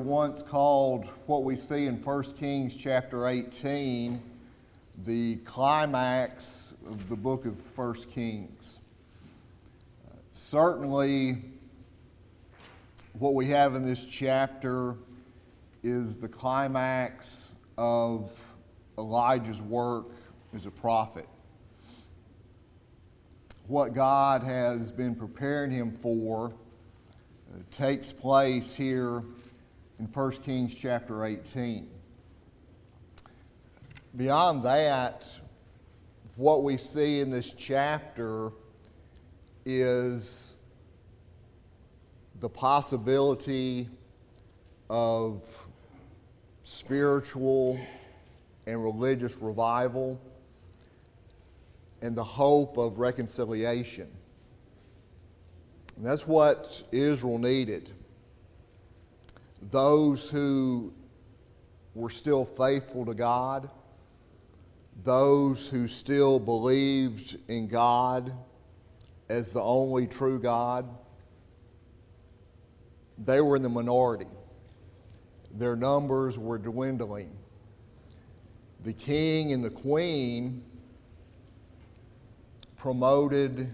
once called what we see in 1 Kings chapter 18 the climax of the book of 1 Kings. Certainly, what we have in this chapter is the climax of Elijah's work as a prophet. What God has been preparing him for takes place here in 1 Kings chapter 18. Beyond that, what we see in this chapter is the possibility of spiritual and religious revival and the hope of reconciliation. And that's what Israel needed. Those who were still faithful to God, those who still believed in God as the only true God, they were in the minority. Their numbers were dwindling. The king and the queen promoted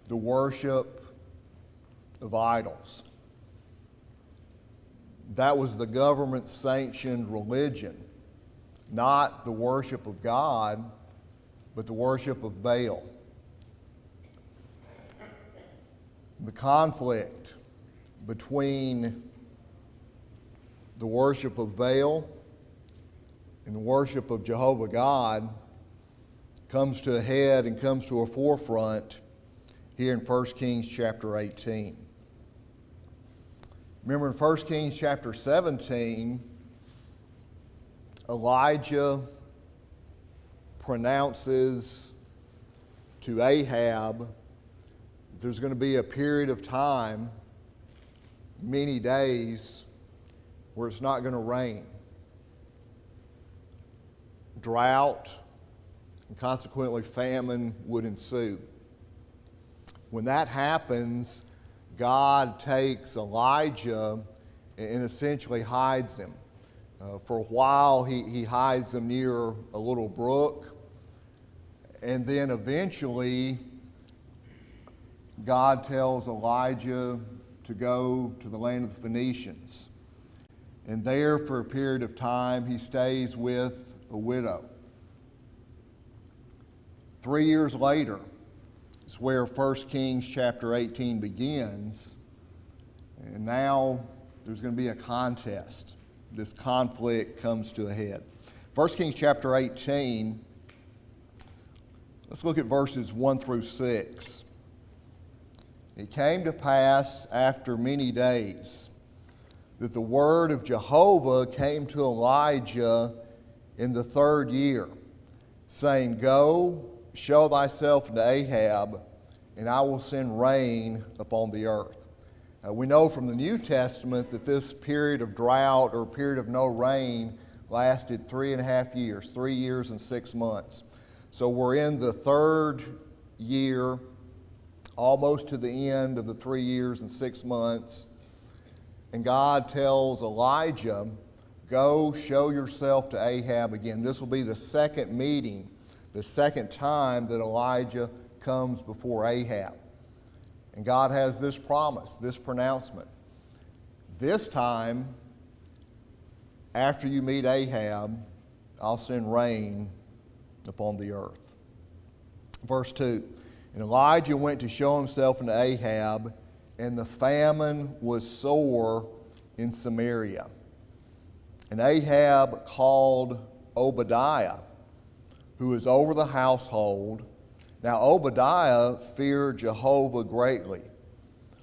the worship of idols. That was the government-sanctioned religion, not the worship of God, but the worship of Baal. The conflict between the worship of Baal and the worship of Jehovah God comes to a head and comes to a forefront here in 1 Kings chapter 18. Remember in 1 Kings chapter 17, Elijah pronounces to Ahab there's going to be a period of time, many days, where it's not going to rain. Drought and consequently famine would ensue. When that happens, God takes Elijah and essentially hides him. For a while, he hides him near a little brook. And then eventually, God tells Elijah to go to the land of the Phoenicians. And there, for a period of time, he stays with a widow. 3 years later, it's where 1 Kings chapter 18 begins. And now there's going to be a contest. This conflict comes to a head. 1 Kings chapter 18, let's look at verses 1 through 6. It came to pass after many days that the word of Jehovah came to Elijah in the 3rd year, saying, Go, show thyself unto Ahab, and I will send rain upon the earth. We know from the New Testament that this period of drought or period of no rain lasted 3.5 years, 3 years and 6 months. So we're in the 3rd year, almost to the end of the 3 years and 6 months. And God tells Elijah, Go show yourself to Ahab again. This will be the second meeting, the second time that Elijah comes before Ahab. And God has this promise, this pronouncement. This time, after you meet Ahab, I'll send rain upon the earth. Verse 2, And Elijah went to show himself unto Ahab, and the famine was sore in Samaria. And Ahab called Obadiah, who was over the household. Now Obadiah feared Jehovah greatly,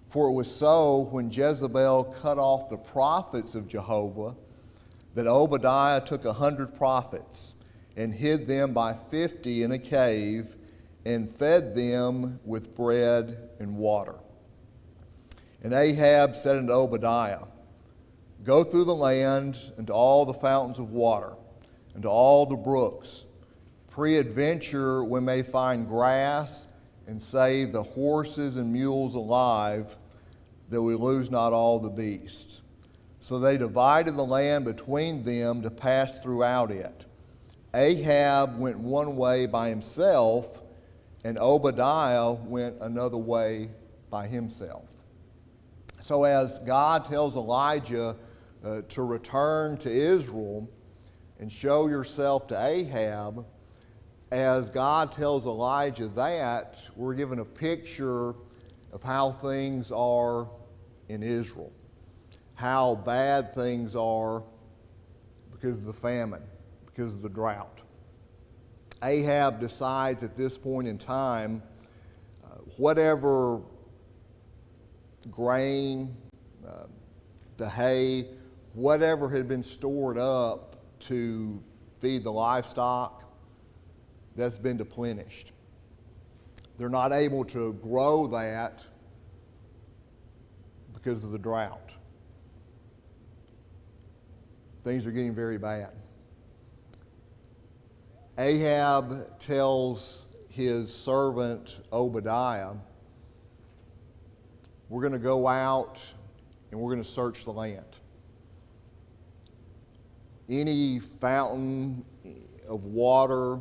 for it was so when Jezebel cut off the prophets of Jehovah, that Obadiah took 100 prophets and hid them by 50 in a cave and fed them with bread and water. And Ahab said unto Obadiah, Go through the land unto all the fountains of water, and to all the brooks. Peradventure we may find grass, and save the horses and mules alive, that we lose not all the beasts. So they divided the land between them to pass throughout it. Ahab went one way by himself, and Obadiah went another way by himself. So as God tells Elijah to return to Israel and show yourself to Ahab, as God tells Elijah that, we're given a picture of how things are in Israel, how bad things are because of the famine, because of the drought. Ahab decides at this point in time, whatever grain, the hay, whatever had been stored up to feed the livestock, that's been depleted. They're not able to grow that because of the drought. Things are getting very bad. Ahab tells his servant Obadiah, we're going to go out and we're going to search the land. Any fountain of water,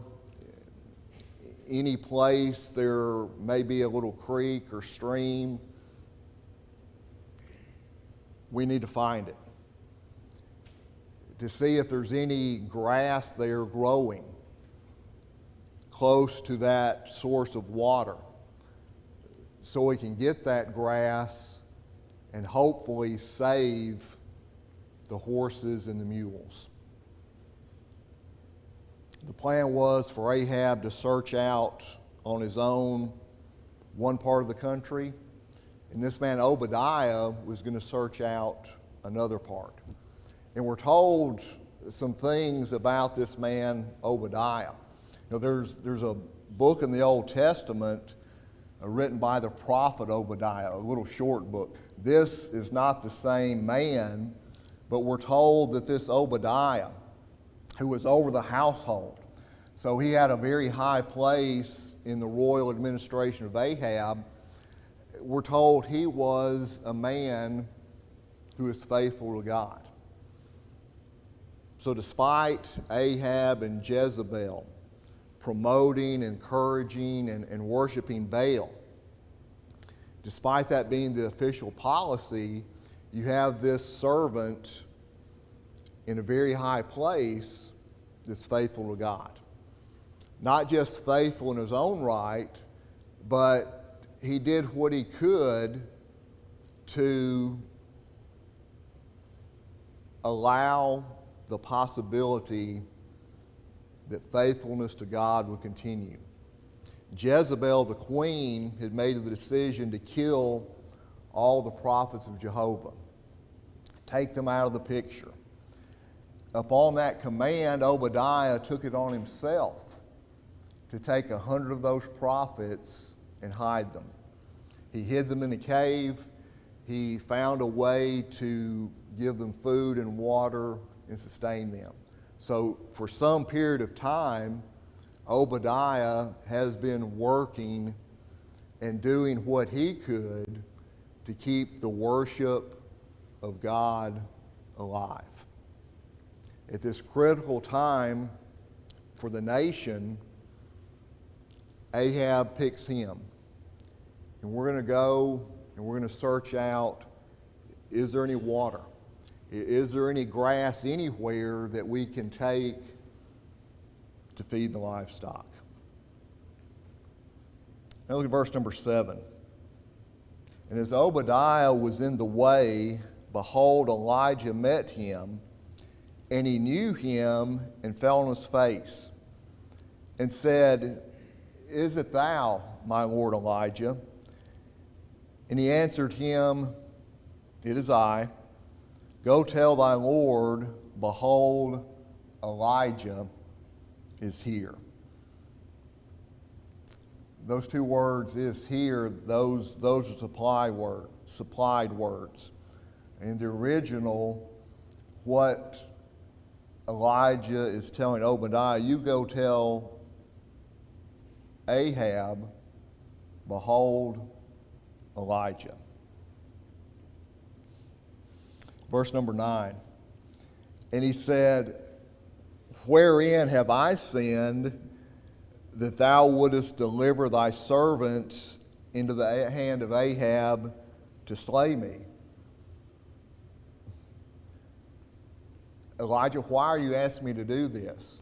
any place there may be a little creek or stream, we need to find it to see if there's any grass there growing close to that source of water, so we can get that grass and hopefully save the horses and the mules. The plan was for Ahab to search out on his own one part of the country, and this man Obadiah was going to search out another part. And we're told some things about this man Obadiah. There's a book in the Old Testament written by the prophet Obadiah, a little short book. This is not the same man, but we're told that this Obadiah, who was over the household, so he had a very high place in the royal administration of Ahab. We're told he was a man who is faithful to God. So despite Ahab and Jezebel promoting, encouraging, and worshiping Baal, despite that being the official policy, you have this servant in a very high place that's faithful to God. Not just faithful in his own right, but he did what he could to allow the possibility that faithfulness to God would continue. Jezebel, the queen, had made the decision to kill all the prophets of Jehovah, take them out of the picture. Upon that command, Obadiah took it on himself to take 100 of those prophets and hide them. He hid them in a cave. He found a way to give them food and water and sustain them. So for some period of time, Obadiah has been working and doing what he could to keep the worship of God alive. At this critical time for the nation, Ahab picks him. And we're going to go and we're going to search out, is there any water? Is there any grass anywhere that we can take to feed the livestock? Now look at verse number 7. And as Obadiah was in the way, behold, Elijah met him, and he knew him and fell on his face and said, Is it thou, my lord Elijah? And he answered him, It is I. Go tell thy Lord, behold, Elijah is here. Those two words, is here, those are supplied words. In the original, what Elijah is telling Obadiah, you go tell Ahab, behold, Elijah. Verse number 9. And he said, wherein have I sinned, that thou wouldest deliver thy servant into the hand of Ahab to slay me? Elijah, why are you asking me to do this?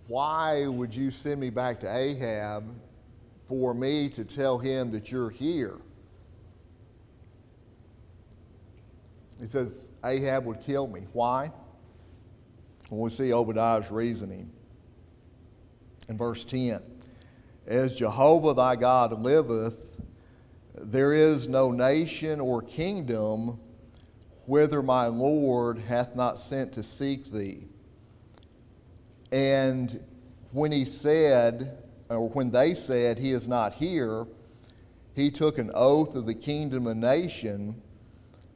Why would you send me back to Ahab for me to tell him that you're here? He says Ahab would kill me. Why? Well, we see Obadiah's reasoning. In verse 10, as Jehovah thy God liveth, there is no nation or kingdom whither my Lord hath not sent to seek thee. And when he said, or when they said, he is not here, he took an oath of the kingdom and nation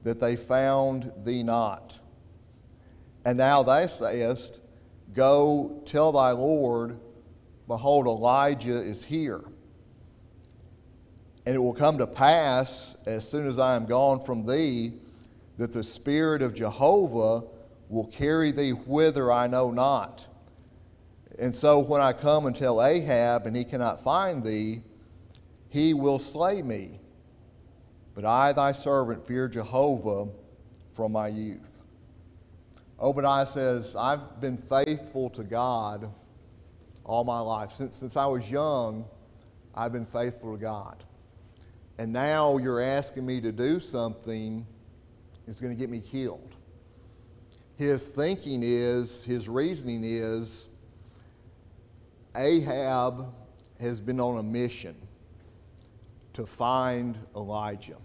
that they found thee not. And now thou sayest, go tell thy Lord, behold, Elijah is here. And it will come to pass, as soon as I am gone from thee, that the Spirit of Jehovah will carry thee whither I know not. And so when I come and tell Ahab, and he cannot find thee, he will slay me. But I, thy servant, fear Jehovah from my youth. Obadiah says, I've been faithful to God all my life. Since I was young, I've been faithful to God. And now you're asking me to do something that's going to get me killed. His thinking is, his reasoning is, Ahab has been on a mission to find Elijah.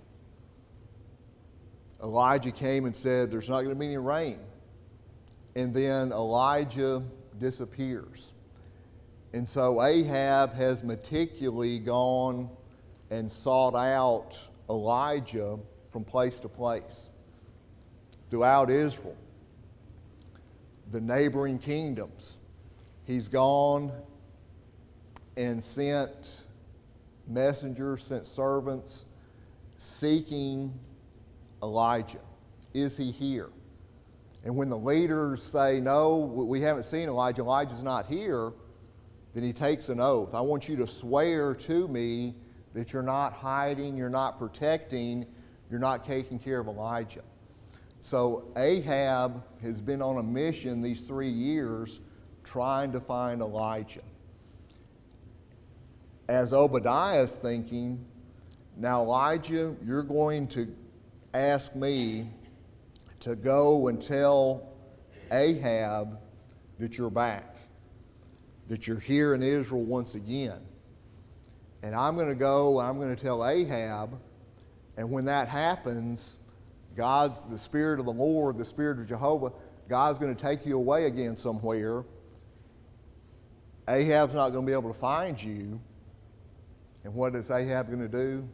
Elijah came and said, there's not going to be any rain. And then Elijah disappears. And so Ahab has meticulously gone and sought out Elijah from place to place throughout Israel, the neighboring kingdoms. He's gone and sent messengers, sent servants seeking Elijah. Is he here? And when the leaders say, no, we haven't seen Elijah, Elijah's not here, then he takes an oath. I want you to swear to me that you're not hiding, you're not protecting, you're not taking care of Elijah. So Ahab has been on a mission these 3 years trying to find Elijah. As Obadiah is thinking, now Elijah, you're going to ask me to go and tell Ahab that you're back, that you're here in Israel once again. And I'm going to go, I'm going to tell Ahab, and when that happens, the Spirit of the Lord, the Spirit of Jehovah, God's going to take you away again somewhere. Ahab's not going to be able to find you. And what is Ahab going to do?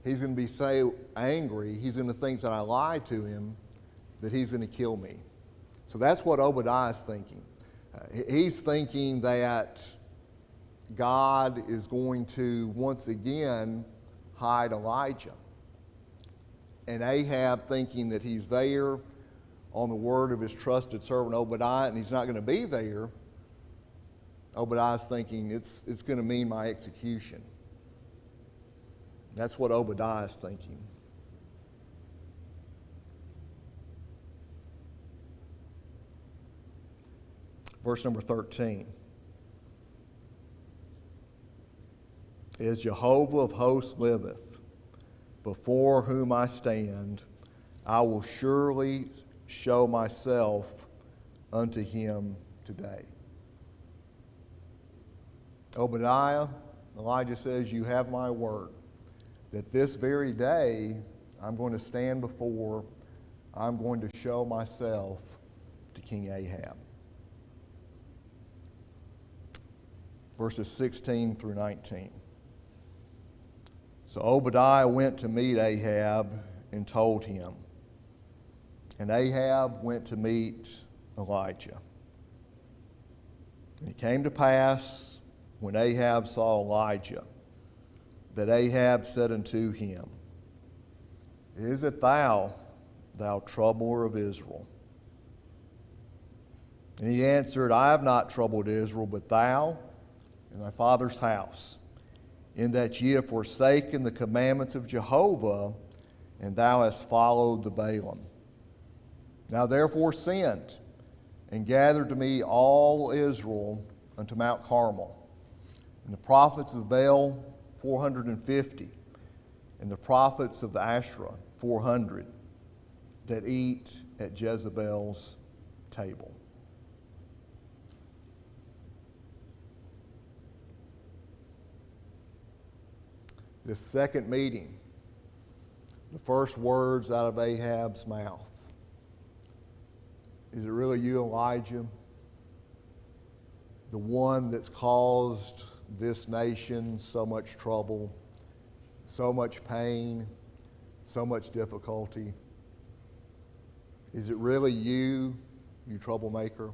He's going to be so angry, he's going to think that I lied to him, that he's going to kill me. So that's what Obadiah is thinking. He's thinking that God is going to once again hide Elijah. And Ahab thinking that he's there on the word of his trusted servant Obadiah, and he's not going to be there. Obadiah's thinking it's going to mean my execution. That's what Obadiah is thinking. Verse number 13. As Jehovah of hosts liveth, before whom I stand, I will surely show myself unto him today. Obadiah, Elijah says, you have my word, that this very day I'm going to stand before, I'm going to show myself to King Ahab. Verses 16 through 19. So Obadiah went to meet Ahab and told him. And Ahab went to meet Elijah. And it came to pass, when Ahab saw Elijah, that Ahab said unto him, Is it thou, thou troubler of Israel? And he answered, I have not troubled Israel, but thou and thy father's house, in that ye have forsaken the commandments of Jehovah, and thou hast followed the Baalim. Now therefore send, and gather to me all Israel unto Mount Carmel, and the prophets of Baal 450, and the prophets of the Asherah 400, that eat at Jezebel's table. This second meeting, the first words out of Ahab's mouth. Is it really you, Elijah? The one that's caused this nation so much trouble, so much pain, so much difficulty? Is it really you, you troublemaker?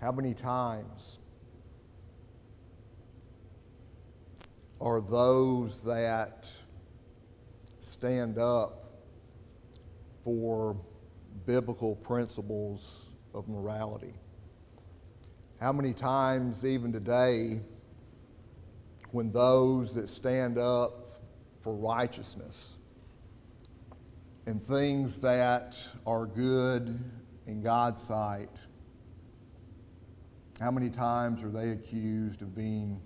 How many times are those that stand up for biblical principles of morality? How many times, even today, when those that stand up for righteousness and things that are good in God's sight, how many times are they accused of being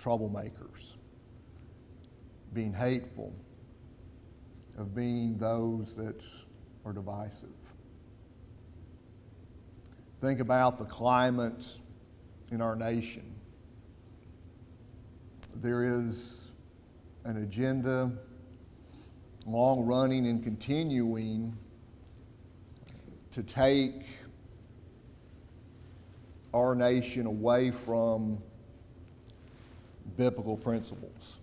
troublemakers, being hateful, of being those that are divisive? Think about the climate in our nation. There is an agenda, long running and continuing, to take our nation away from biblical principles,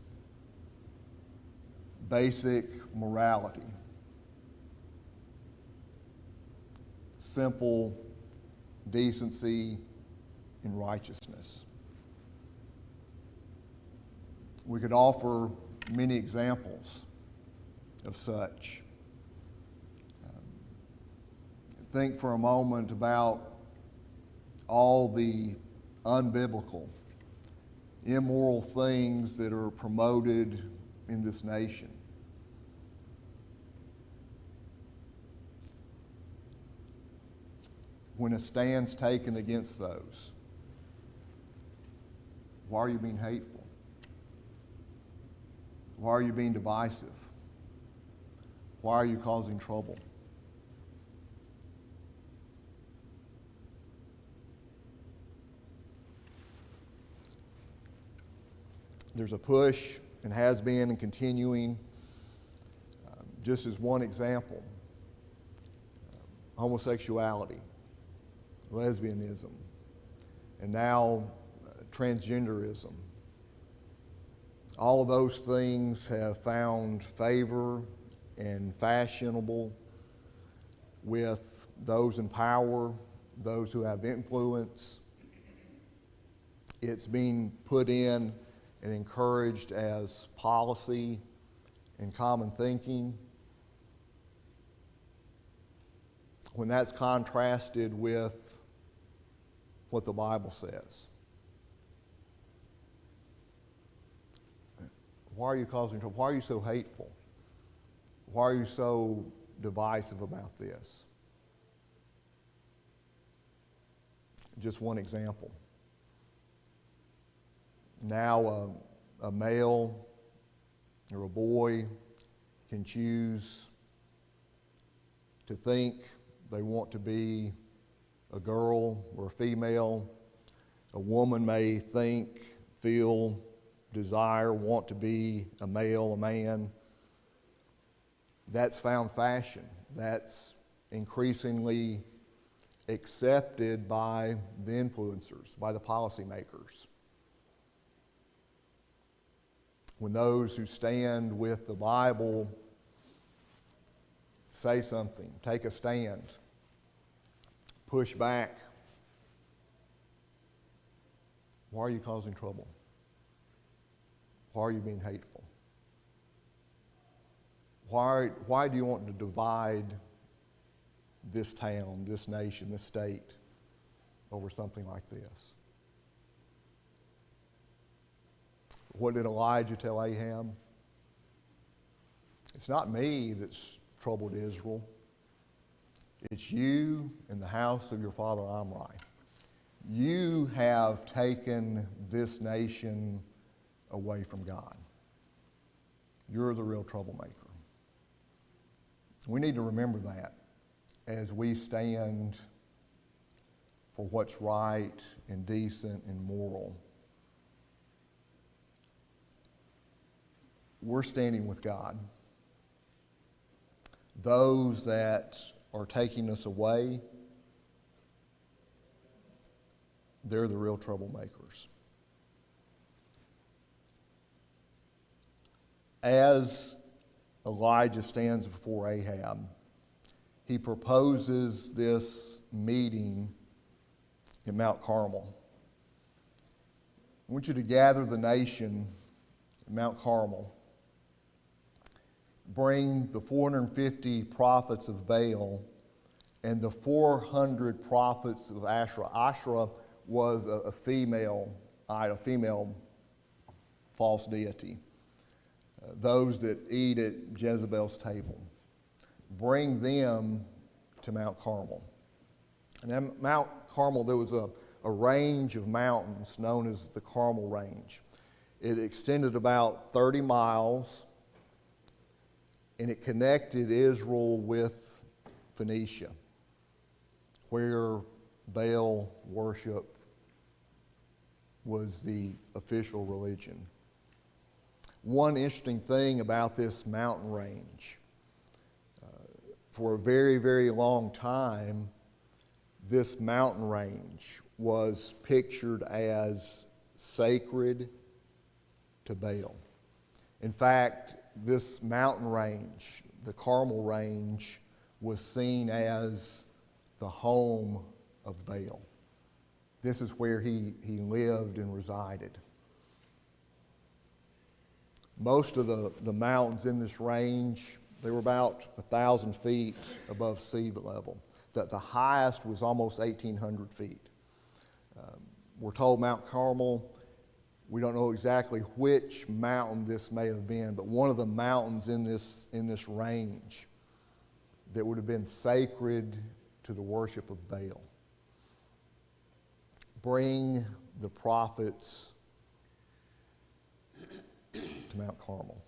basic morality, simple decency and righteousness. We could offer many examples of such. Think for a moment about all the unbiblical, immoral things that are promoted in this nation. When a stand's taken against those, why are you being hateful? Why are you being divisive? Why are you causing trouble? There's a push, and has been and continuing, just as one example, homosexuality, lesbianism, and now transgenderism. All of those things have found favor and fashionable with those in power, those who have influence. It's being put in and encouraged as policy and common thinking. When that's contrasted with what the Bible says. Why are you causing trouble? Why are you so hateful? Why are you so divisive about this? Just one example. Now a male or a boy can choose to think they want to be a girl or a female. A woman may think, feel, desire, want to be a male, a man. That's found fashion. That's increasingly accepted by the influencers, by the policymakers. When those who stand with the Bible say something, take a stand, push back, why are you causing trouble? Why are you being hateful? Why do you want to divide this town, this nation, this state over something like this? What did Elijah tell Ahab? It's not me that's troubled Israel. It's you and the house of your father Omri. You have taken this nation away from God. You're the real troublemaker. We need to remember that as we stand for what's right and decent and moral. We're standing with God. Those that are taking us away, they're the real troublemakers. As Elijah stands before Ahab, he proposes this meeting in Mount Carmel. I want you to gather the nation at Mount Carmel. Bring the 450 prophets of Baal and the 400 prophets of Asherah. Asherah was a female idol, female false deity. Those that eat at Jezebel's table. Bring them to Mount Carmel. And at Mount Carmel, there was a range of mountains known as the Carmel Range. It extended about 30 miles, and it connected Israel with Phoenicia, where Baal worship was the official religion. One interesting thing about this mountain range, for a very, very long time, this mountain range was pictured as sacred to Baal. In fact, this mountain range, the Carmel Range, was seen as the home of Baal. This is where he lived and resided. Most of the mountains in this range, they were about 1,000 feet above sea level. The highest was almost 1,800 feet. We're told Mount Carmel, we don't know exactly which mountain this may have been, but one of the mountains in this range that would have been sacred to the worship of Baal. Bring the prophets to Mount Carmel.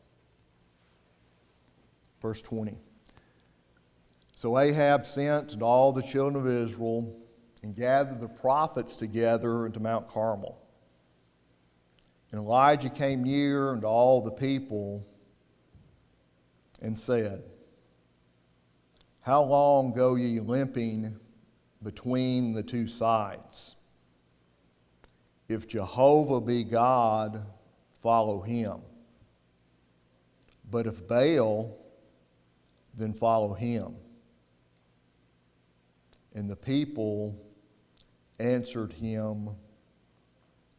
Verse 20. So Ahab sent to all the children of Israel and gathered the prophets together into Mount Carmel. And Elijah came near unto all the people and said, How long go ye limping between the two sides? If Jehovah be God, follow him. But if Baal, then follow him. And the people answered him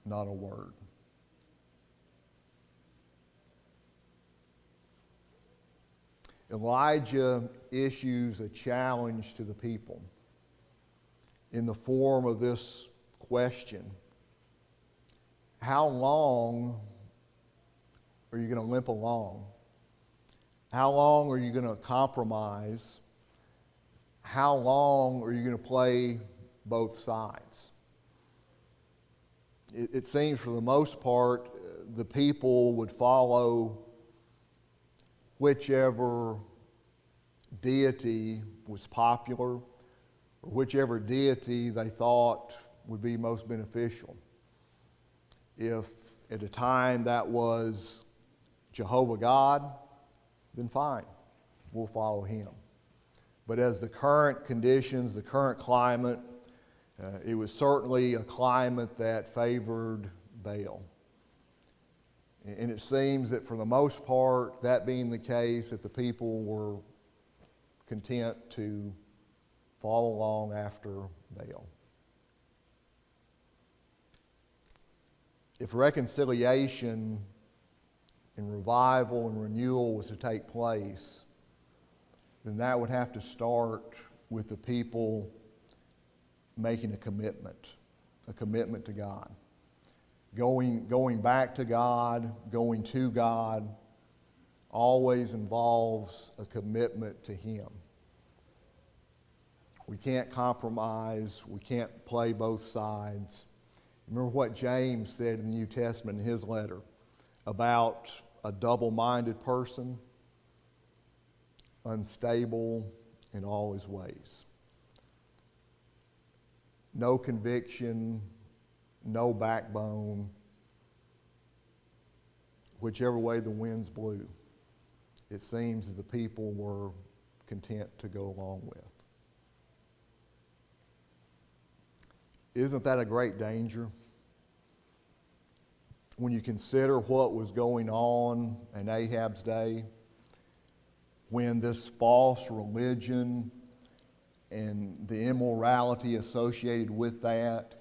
not a word. Elijah issues a challenge to the people in the form of this question. How long are you going to limp along? How long are you going to compromise? How long are you going to play both sides? It seems for the most part, the people would follow whichever deity was popular or whichever deity they thought would be most beneficial. If at a time that was Jehovah God, then fine, we'll follow him. But as the current conditions, the current climate, it was certainly a climate that favored Baal. And it seems that for the most part, that being the case, that the people were content to follow along after Baal. If reconciliation and revival and renewal was to take place, then that would have to start with the people making a commitment to God. Going back to God, going to God, always involves a commitment to Him. We can't compromise. We can't play both sides. Remember what James said in the New Testament in his letter about a double-minded person, unstable in all his ways. No conviction, no backbone, whichever way the winds blew, it seems that the people were content to go along with. Isn't that a great danger? When you consider what was going on in Ahab's day, when this false religion and the immorality associated with that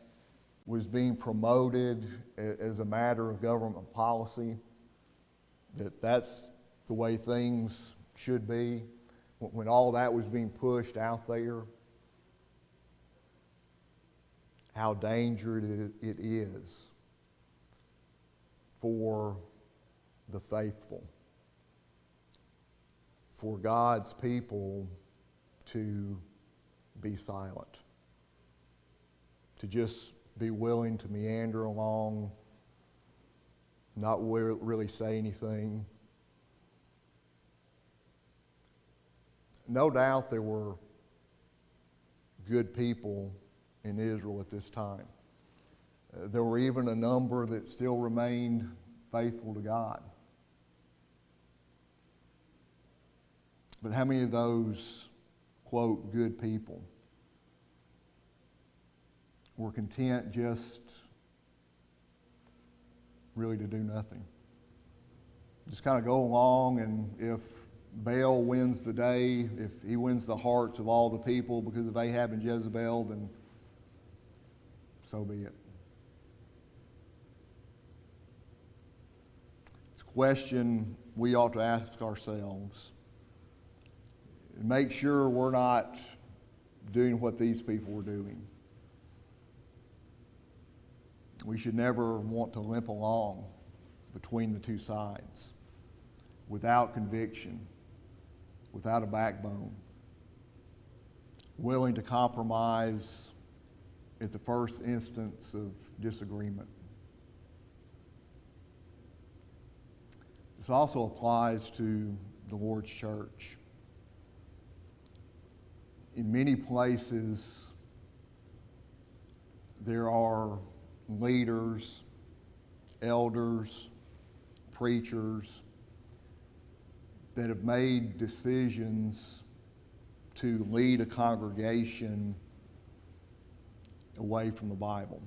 was being promoted as a matter of government policy, that's the way things should be, when all that was being pushed out there, how dangerous it is for the faithful, for God's people to be silent, to just be willing to meander along, not really say anything. No doubt there were good people in Israel at this time. There were even a number that still remained faithful to God. But how many of those, quote, good people were content just really to do nothing? Just kind of go along, and if Baal wins the day, if he wins the hearts of all the people because of Ahab and Jezebel, then so be it. It's a question we ought to ask ourselves. Make sure we're not doing what these people were doing. We should never want to limp along between the two sides without conviction, without a backbone, willing to compromise at the first instance of disagreement. This also applies to the Lord's church. In many places, there are leaders, elders, preachers that have made decisions to lead a congregation away from the Bible.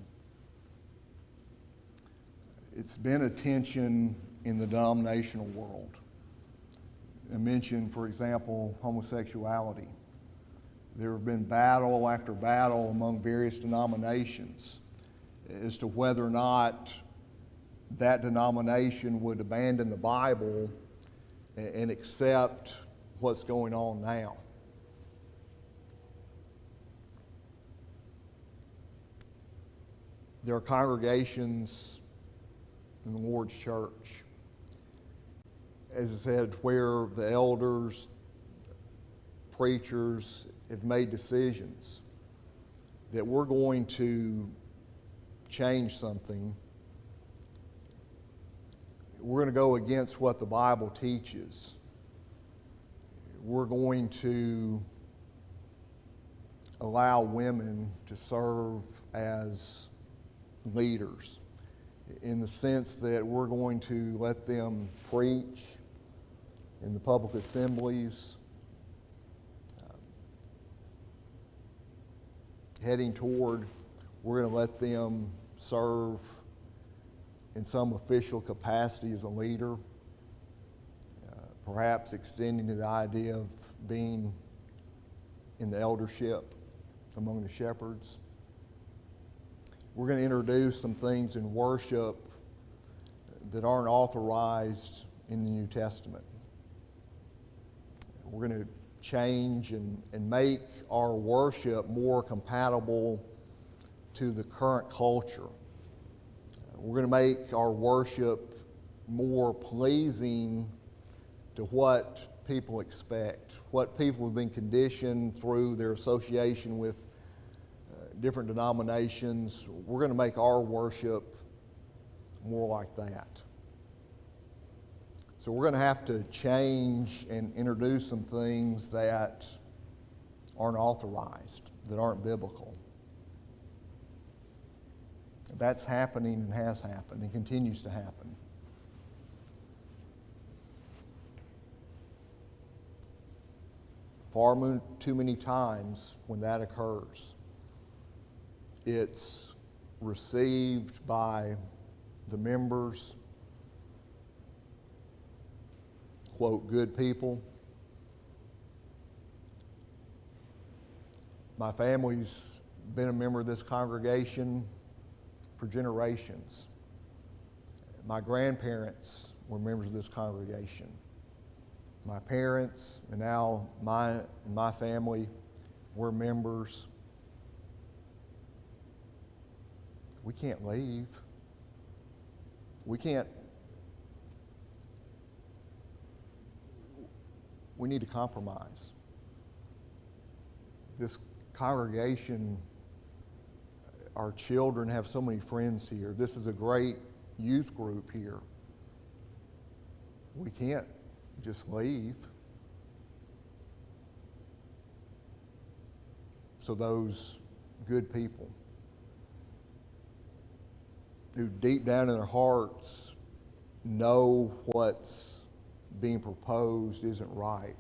It's been a tension in the denominational world. I mentioned, for example, homosexuality. There have been battle after battle among various denominations as to whether or not that denomination would abandon the Bible and accept what's going on now. There are congregations in the Lord's church, as I said, where the elders, preachers have made decisions that we're going to change something. We're going to go against what the Bible teaches. We're going to allow women to serve as leaders in the sense that we're going to let them preach in the public assemblies, heading toward, we're going to let them serve in some official capacity as a leader, perhaps extending to the idea of being in the eldership among the shepherds. We're going to introduce some things in worship that aren't authorized in the New Testament. We're going to change and make our worship more compatible to the current culture. We're going to make our worship more pleasing to what people expect, what people have been conditioned through their association with different denominations. We're going to make our worship more like that. So we're going to have to change and introduce some things that aren't authorized, that aren't biblical. That's happening and has happened and continues to happen. Far too many times when that occurs, it's received by the members, quote, good people. My family's been a member of this congregation for generations. My grandparents were members of this congregation. My parents, and now my family, were members. We can't leave. We need to compromise. This congregation, our children have so many friends here. This is a great youth group here. We can't just leave. So those good people who deep down in their hearts know what's being proposed isn't right,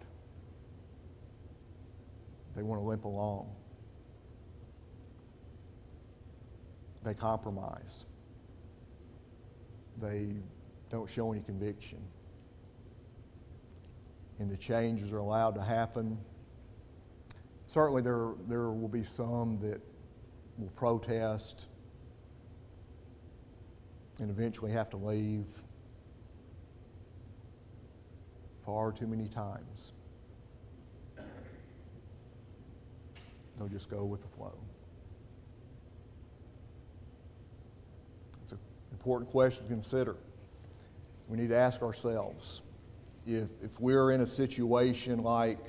they want to limp along. They compromise. They don't show any conviction. And the changes are allowed to happen. Certainly there will be some that will protest and eventually have to leave. Far too many times, they'll just go with the flow. It's an important question to consider. We need to ask ourselves, if we're in a situation like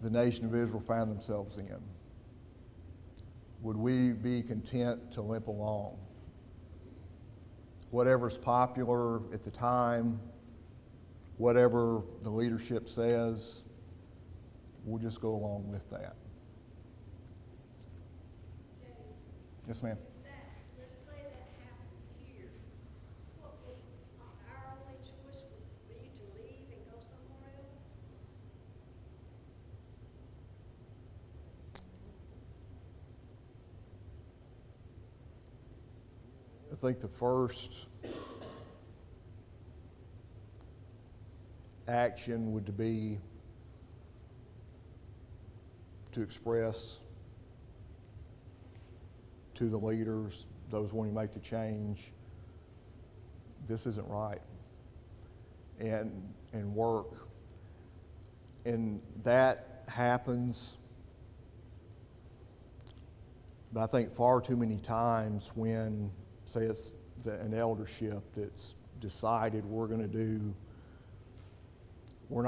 the nation of Israel found themselves in, would we be content to limp along? Whatever's popular at the time, whatever the leadership says, we'll just go along with that. Yes, ma'am. Let's say that happened here. What would our only choice would be to leave and go somewhere else? I think the first action would be to express to the leaders, those wanting to make the change, this isn't right, and work. And that happens, but I think far too many times when, say it's an eldership that's decided we're not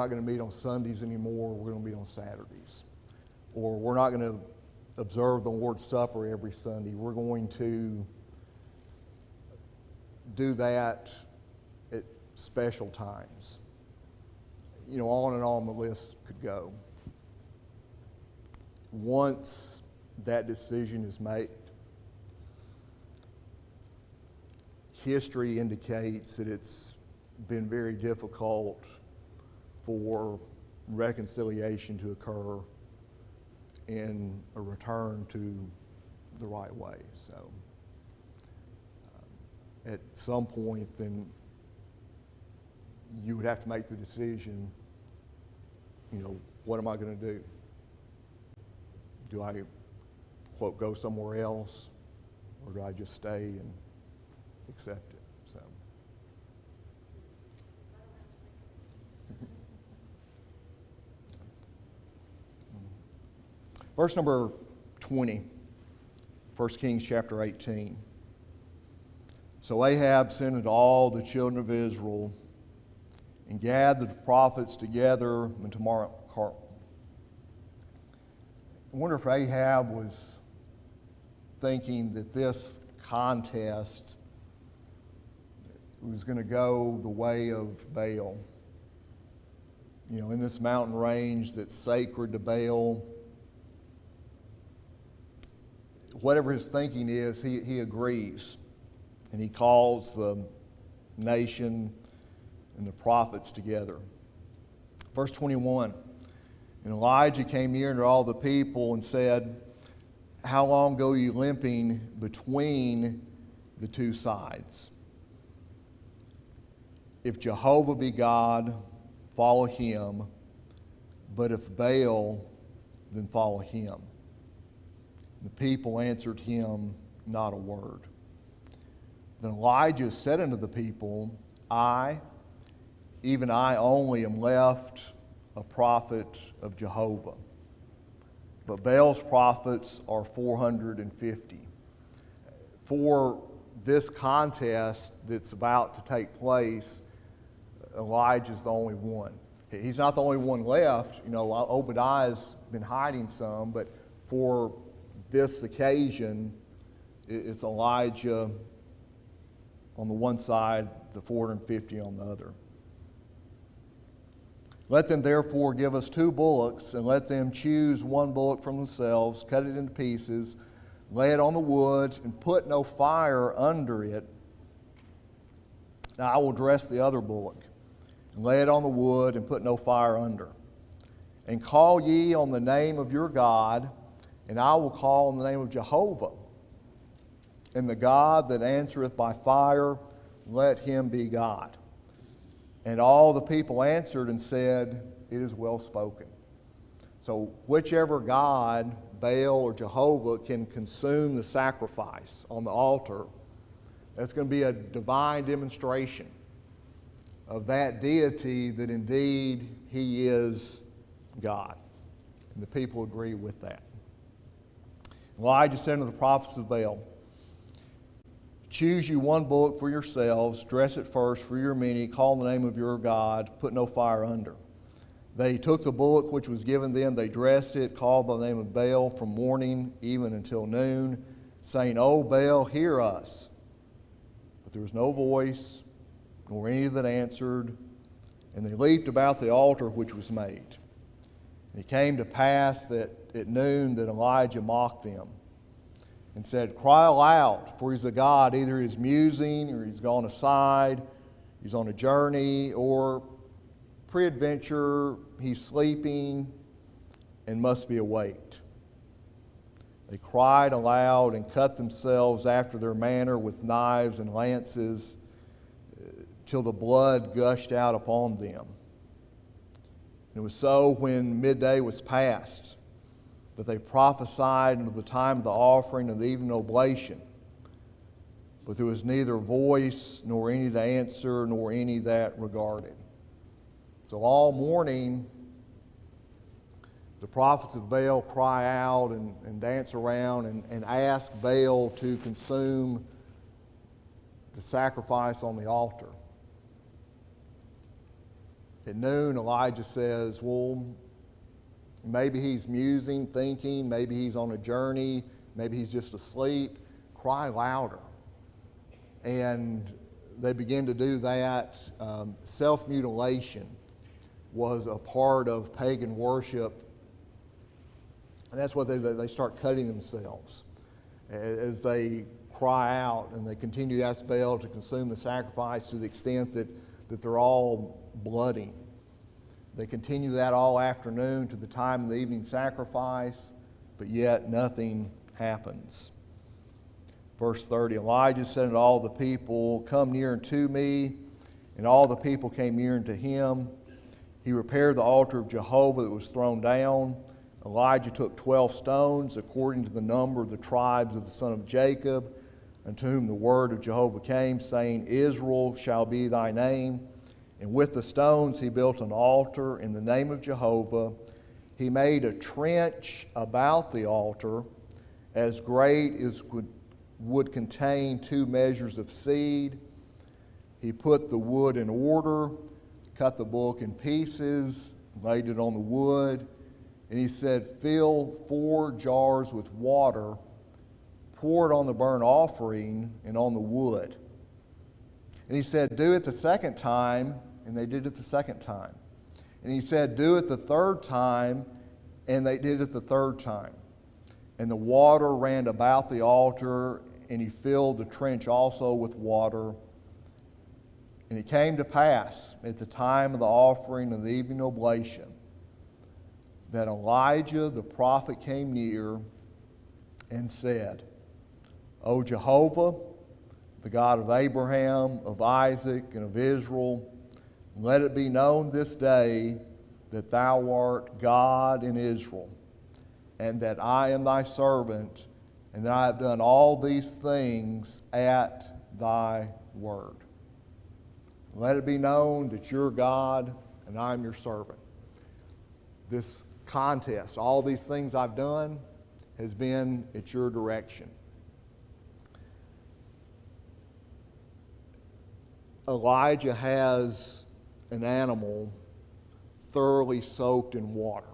going to meet on Sundays anymore, we're going to meet on Saturdays. Or we're not going to observe the Lord's Supper every Sunday. We're going to do that at special times. You know, on and on the list could go. Once that decision is made, history indicates that it's been very difficult for reconciliation to occur and a return to the right way. So at some point, then you would have to make the decision, you know, what am I going to do? Do I, quote, go somewhere else, or do I just stay and accept it? So Verse number 20, 1 Kings chapter 18. So Ahab sent unto all the children of Israel and gathered the prophets together unto Mount Carmel. I wonder if Ahab was thinking that this contest was going to go the way of Baal. You know, in this mountain range that's sacred to Baal, whatever his thinking is, he agrees. And he calls the nation and the prophets together. Verse 21, and Elijah came near unto all the people and said, how long go you limping between the two sides? If Jehovah be God, follow him, but if Baal, then follow him. The people answered him not a word. Then Elijah said unto the people, I, even I only, am left a prophet of Jehovah, but Baal's prophets are 450. For this contest that's about to take place, Elijah's the only one. He's not the only one left. You know, Obadiah's been hiding some, but for this occasion, it's Elijah on the one side, the 450 on the other. Let them therefore give us 2 bullocks, and let them choose 1 bullock from themselves, cut it into pieces, lay it on the wood, and put no fire under it. Now I will dress the other bullock, and lay it on the wood, and put no fire under. And call ye on the name of your God, and I will call on the name of Jehovah. And the God that answereth by fire, let him be God. And all the people answered and said, it is well spoken. So whichever God, Baal or Jehovah, can consume the sacrifice on the altar, that's going to be a divine demonstration of that deity that indeed he is God. And the people agree with that. Elijah said unto the prophets of Baal, choose you 1 bullock for yourselves, dress it first for your many, call on the name of your God, put no fire under. They took the bullock which was given them, they dressed it, called by the name of Baal from morning even until noon, saying, O Baal, hear us. But there was no voice, nor any that answered, and they leaped about the altar which was made. And it came to pass that at noon that Elijah mocked them, and said, cry aloud, for he's a God. Either he's musing, or he's gone aside, he's on a journey, or peradventure he's sleeping and must be awaked. They cried aloud and cut themselves after their manner with knives and lances, till the blood gushed out upon them. And it was so when midday was past, that they prophesied until the time of the offering of the evening oblation. But there was neither voice, nor any to answer, nor any that regarded. So all morning, the prophets of Baal cry out and dance around and ask Baal to consume the sacrifice on the altar. At noon, Elijah says, well, maybe he's musing, thinking, maybe he's on a journey, maybe he's just asleep. Cry louder. And they begin to do that. Self-mutilation was a part of pagan worship. And that's what they start cutting themselves as they cry out, and they continue to ask Baal to consume the sacrifice to the extent that they're all bloody. They continue that all afternoon to the time of the evening sacrifice, but yet nothing happens. Verse 30, Elijah said unto all the people, come near unto me. And all the people came near unto him. He repaired the altar of Jehovah that was thrown down. Elijah took 12 stones, according to the number of the tribes of the son of Jacob, unto whom the word of Jehovah came, saying, Israel shall be thy name. And with the stones he built an altar in the name of Jehovah, He made a trench about the altar as great as would contain 2 measures of seed. He put the wood in order, cut the bullock in pieces, laid it on the wood, and he said, fill 4 jars with water, pour it on the burnt offering and on the wood. And he said, do it the second time, and they did it the second time. And he said, do it the third time, and they did it the third time. And the water ran about the altar, and he filled the trench also with water. And it came to pass at the time of the offering of the evening oblation that Elijah the prophet came near and said, O Jehovah, the God of Abraham, of Isaac, and of Israel, let it be known this day that thou art God in Israel, and that I am thy servant, and that I have done all these things at thy word. Let it be known that you're God and I'm your servant. This contest, all these things I've done, has been at your direction. Elijah has an animal thoroughly soaked in water.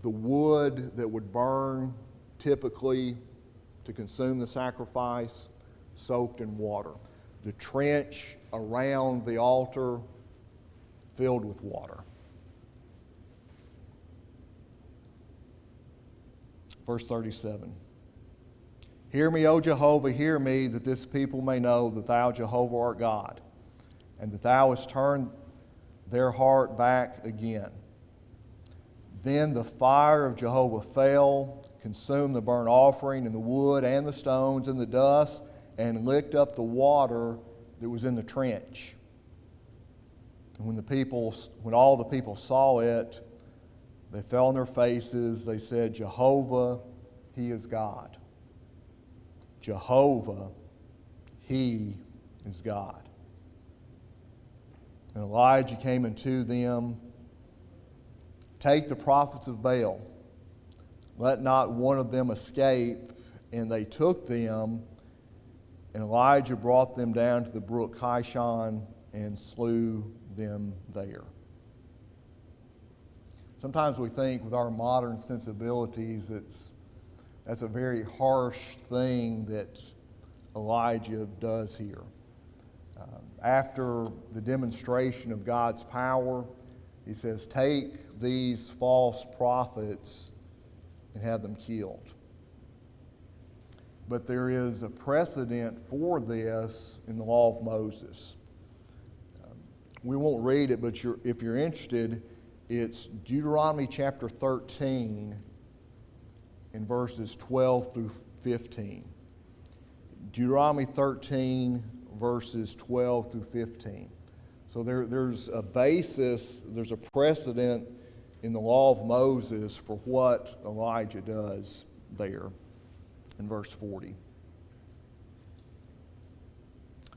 The wood that would burn typically to consume the sacrifice, soaked in water. The trench around the altar filled with water. Verse 37. Hear me, O Jehovah, hear me, that this people may know that thou, Jehovah, art God, and that thou hast turned their heart back again. Then the fire of Jehovah fell, consumed the burnt offering and the wood and the stones and the dust, and licked up the water that was in the trench. And when all the people saw it, they fell on their faces. They said, Jehovah, He is God. Jehovah, He is God. And Elijah came unto them, take the prophets of Baal, let not one of them escape. And they took them, and Elijah brought them down to the brook Kishon and slew them there. Sometimes we think with our modern sensibilities that's a very harsh thing that Elijah does here. After the demonstration of God's power, he says, take these false prophets and have them killed. But there is a precedent for this in the law of Moses. We won't read it, but if you're interested, it's Deuteronomy chapter 13 in verses 12 through 15. Deuteronomy 13, verses 12 through 15. So there's a basis, there's a precedent in the law of Moses for what Elijah does there in verse 40.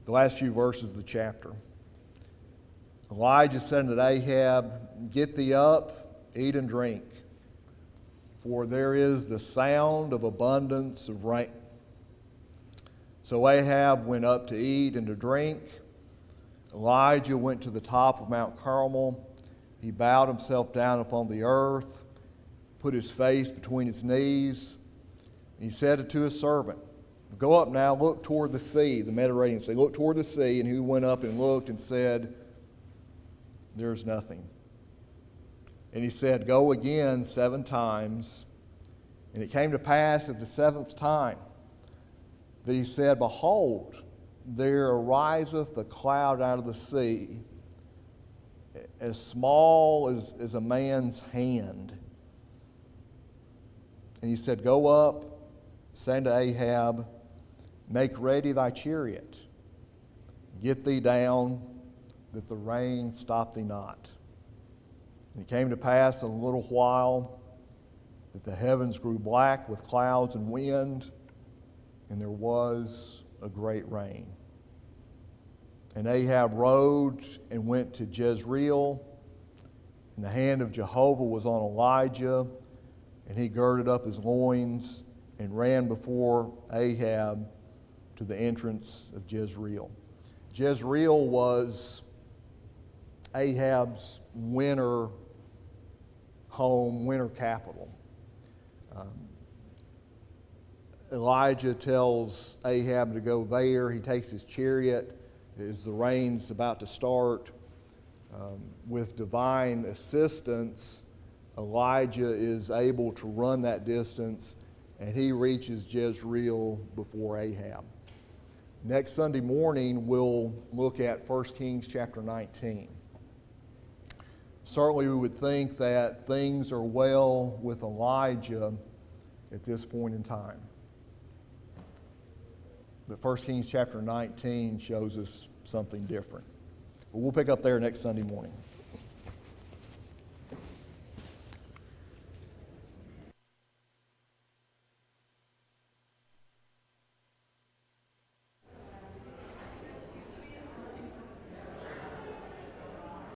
The last few verses of the chapter. Elijah said unto Ahab, get thee up, eat and drink, for there is the sound of abundance of rain. So Ahab went up to eat and to drink. Elijah went to the top of Mount Carmel. He bowed himself down upon the earth, put his face between his knees. And he said unto his servant, go up now, look toward the sea, the Mediterranean Sea. Look toward the sea. And he went up and looked and said, there's nothing. And he said, go again 7 times. And it came to pass at the 7th time that he said, behold, there ariseth a cloud out of the sea, as small as a man's hand. And he said, go up, say unto Ahab, make ready thy chariot, get thee down, that the rain stop thee not. And it came to pass in a little while that the heavens grew black with clouds and wind, and there was a great rain. And Ahab rode and went to Jezreel, And the hand of Jehovah was on Elijah, and he girded up his loins and ran before Ahab to the entrance of Jezreel. Jezreel was Ahab's winter home, winter capital. Elijah tells Ahab to go there. He takes his chariot as the rain's about to start. With divine assistance, Elijah is able to run that distance, and he reaches Jezreel before Ahab. Next Sunday morning, we'll look at 1 Kings chapter 19. Certainly, we would think that things are well with Elijah at this point in time. But 1 Kings chapter 19 shows us something different. But we'll pick up there next Sunday morning.